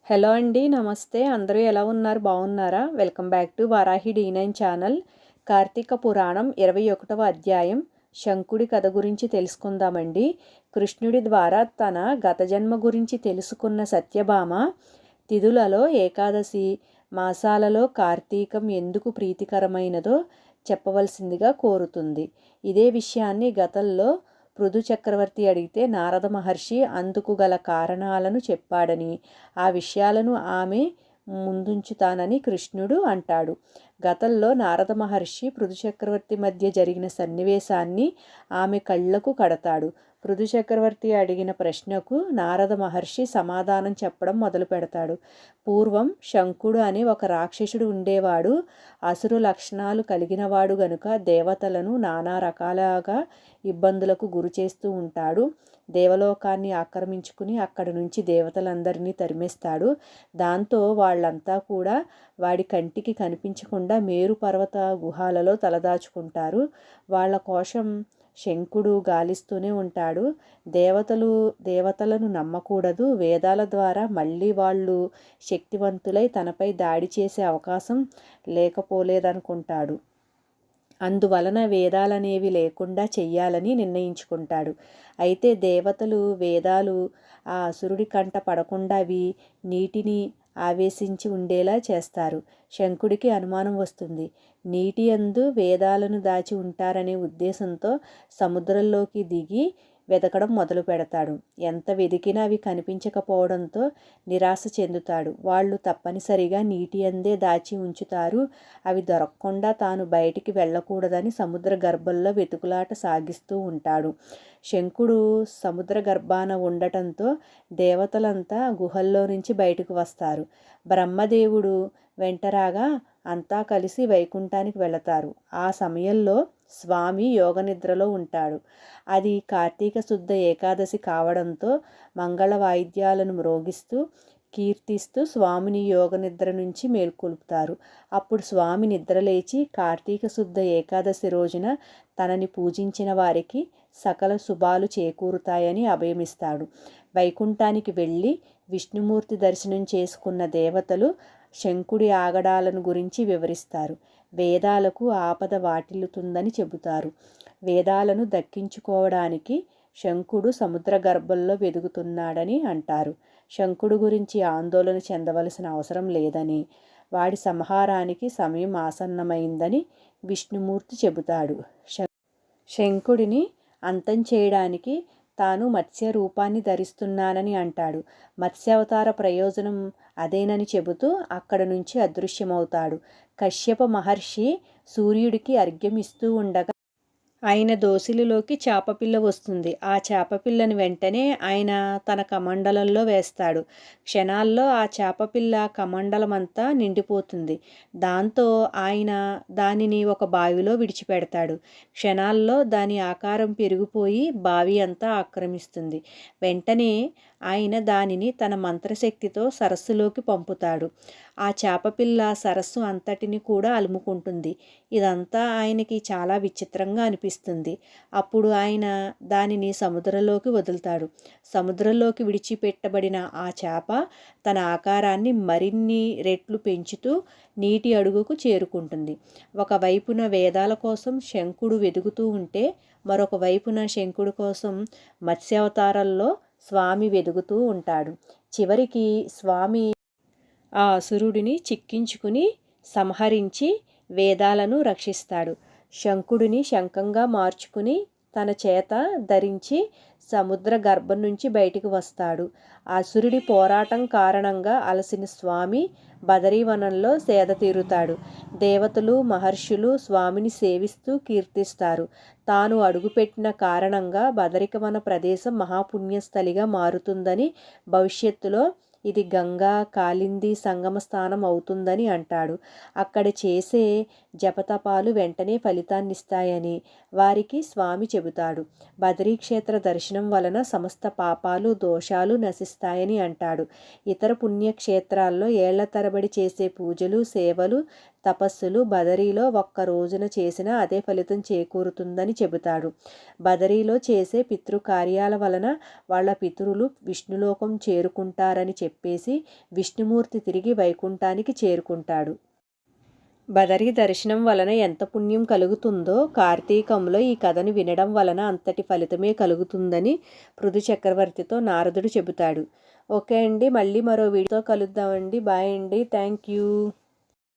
Hello అండి. నమస్తే. అందరూ ఎలా ఉన్నారు? బాగున్నారా? Welcome back to Varahi D9 channel. Karthika Puranam 21వ అధ్యాయం శంకుడి కథ గురించి తెలుసుకుందామండి. కృష్ణుడి ద్వారా తన గత జన్మ గురించి తెలుసుకున్న సత్యభామ తిథులలో ఏకాదశి, మాసాలలో కార్తీకం ఎందుకు ప్రీతికరమైనదో చెప్పవలసిందిగా కోరుతుంది. ఇదే విషయాన్ని గతంలో పృథు చక్రవర్తి అడిగితే నారద మహర్షి అందుకు గల కారణాలను చెప్పాడని, ఆ విషయాలను ఆమె ముందుంచుతానని కృష్ణుడు అంటాడు. గతంలో నారద మహర్షి పృథు చక్రవర్తి మధ్య జరిగిన సన్నివేశాన్ని ఆమె కళ్ళకు కడతాడు. పృథు చక్రవర్తి అడిగిన ప్రశ్నకు నారద మహర్షి సమాధానం చెప్పడం మొదలు పెడతాడు. పూర్వం శంకుడు అనే ఒక రాక్షసుడు ఉండేవాడు. అసురు లక్షణాలు కలిగినవాడు గనుక దేవతలను నానా రకాలుగా ఇబ్బందులకు గురి చేస్తూ ఉంటాడు. దేవలోకాన్ని ఆక్రమించుకుని అక్కడి నుంచి దేవతలందరినీ తరిమేస్తాడు. దాంతో వాళ్ళంతా కూడా వాడి కంటికి కనిపించకుండా మేరు పర్వత గుహాలలో తలదాచుకుంటారు. వాళ్ళ కోసం శంకుడు గాలిస్తూనే ఉంటాడు. దేవతలను నమ్మకూడదు, వేదాల ద్వారా మళ్ళీ వాళ్ళు శక్తివంతులై తనపై దాడి చేసే అవకాశం లేకపోలేదనుకుంటాడు. అందువలన వేదాలనేవి లేకుండా చెయ్యాలని నిర్ణయించుకుంటాడు. అయితే దేవతలు వేదాలు ఆ అసురుడి కంట పడకుండా అవి నీటిని ఆవేశించి ఉండేలా చేస్తారు. శంకుడికి అనుమానం వస్తుంది. నీటి యందు వేదాలను దాచి ఉంటారనే ఉద్దేశంతో సముద్రంలోకి దిగి వెతకడం మొదలు పెడతాడు. ఎంత వెతికినా అవి కనిపించకపోవడంతో నిరాశ చెందుతాడు. వాళ్ళు తప్పనిసరిగా నీటి అందే దాచి ఉంచుతారు. అవి దొరకకుండా తాను బయటికి వెళ్ళకూడదని సముద్ర గర్భంలో వెతుకులాట సాగిస్తూ ఉంటాడు. శంకుడు సముద్ర గర్భాన ఉండటంతో దేవతలంతా గుహల్లో నుంచి బయటకు వస్తారు. బ్రహ్మదేవుడు వెంటరాగా అంతా కలిసి వైకుంఠానికి వెళతారు. ఆ సమయంలో స్వామి యోగనిద్రలో ఉంటాడు. అది కార్తీక శుద్ధ ఏకాదశి కావడంతో మంగళ వాయిద్యాలను మ్రోగిస్తూ కీర్తిస్తూ స్వామిని యోగనిద్ర నుంచి మేల్కొల్పుతారు. అప్పుడు స్వామి నిద్రలేచి కార్తీక శుద్ధ ఏకాదశి రోజున తనని పూజించిన వారికి సకల శుభాలు చేకూరుతాయని అభయమిస్తాడు. వైకుంఠానికి వెళ్ళి విష్ణుమూర్తి దర్శనం చేసుకున్న దేవతలు శంకుడి ఆగడాలను గురించి వివరిస్తారు. వేదాలకు ఆపద వాటిల్లుతుందని చెబుతారు. వేదాలను దక్కించుకోవడానికి శంకుడు సముద్ర గర్భంలో వెదుగుతున్నాడని అంటారు. శంకుడు గురించి ఆందోళన చెందవలసిన అవసరం లేదని, వాడి సంహారానికి సమయం ఆసన్నమైందని విష్ణుమూర్తి చెబుతాడు. శంకుడిని అంతం చేయడానికి తాను మత్స్య రూపాన్ని ధరిస్తున్నానని అంటాడు. మత్స్యావతార ప్రయోజనం అదేనని చెబుతూ అక్కడ నుంచి అదృశ్యమవుతాడు. కశ్యప మహర్షి సూర్యుడికి అర్ఘ్యం ఇస్తూ ఉండగా ఆయన దోసిలిలోకి చేపపిల్ల వస్తుంది. ఆ చేపపిల్లని వెంటనే ఆయన తన కమండలంలో వేస్తాడు. క్షణాల్లో ఆ చేపపిల్ల కమండలమంతా నిండిపోతుంది. దాంతో ఆయన దానిని ఒక బావిలో విడిచిపెడతాడు. క్షణాల్లో దాని ఆకారం పెరిగిపోయి బావి అంతా ఆక్రమిస్తుంది. వెంటనే ఆయన దానిని తన మంత్రశక్తితో సరస్సులోకి పంపుతాడు. ఆ చేపపిల్ల సరస్సు అంతటిని కూడా అలుముకుంటుంది. ఇదంతా ఆయనకి చాలా విచిత్రంగా అనిపిస్తుంది. అప్పుడు ఆయన దానిని సముద్రంలోకి వదులుతాడు. సముద్రంలోకి విడిచిపెట్టబడిన ఆ చేప తన ఆకారాన్ని మరిన్ని రెట్లు పెంచుతూ నీటి అడుగుకు చేరుకుంటుంది. ఒకవైపున వేదాల కోసం శంకుడు వెదుగుతూ ఉంటే, మరొక వైపున శంకుడు కోసం మత్స్యావతారంలో స్వామి వెదుగుతూ ఉంటాడు. చివరికి స్వామి ఆ అసురుడిని చిక్కించుకుని సంహరించి వేదాలను రక్షిస్తాడు. శంకుడిని శంఖంగా మార్చుకుని తన చేత ధరించి సముద్ర గర్భం నుంచి బయటికి వస్తాడు. అసురుడి పోరాటం కారణంగా అలసిన స్వామి బదరీవనంలో సేద తీరుతాడు. దేవతలు మహర్షులు స్వామిని సేవిస్తూ కీర్తిస్తారు. తాను అడుగుపెట్టిన కారణంగా బదరికవన ప్రదేశం మహాపుణ్యస్థలిగా మారుతుందని, భవిష్యత్తులో ఇది గంగా కాళింది సంగమ స్థానం అవుతుందని అంటాడు. అక్కడ చేసే జపతపాలు వెంటనే ఫలితాన్నిస్తాయని వారికి స్వామి చెబుతాడు. బదరీక్షేత్ర దర్శనం వలన సమస్త పాపాలు దోషాలు నశిస్తాయని అంటాడు. ఇతర పుణ్యక్షేత్రాల్లో ఏళ్ల తరబడి చేసే పూజలు సేవలు తపస్సులు బదరీలో ఒక్క రోజున చేసినా అదే ఫలితం చేకూరుతుందని చెబుతాడు. బదరీలో చేసే పితృకార్యాల వలన వాళ్ళ పితరులు విష్ణులోకం చేరుకుంటారని చెప్పి చెప్పేసి విష్ణుమూర్తి తిరిగి వైకుంఠానికి చేరుకుంటాడు. బదరీ దర్శనం వలన ఎంత పుణ్యం కలుగుతుందో కార్తీకంలో ఈ కథను వినడం వలన అంతటి ఫలితమే కలుగుతుందని పృథు చక్రవర్తితో నారదుడు చెబుతాడు. ఓకే అండి, మళ్ళీ మరో వీడియోతో కలుద్దామండి. బాయ్ అండి, థ్యాంక్ యూ.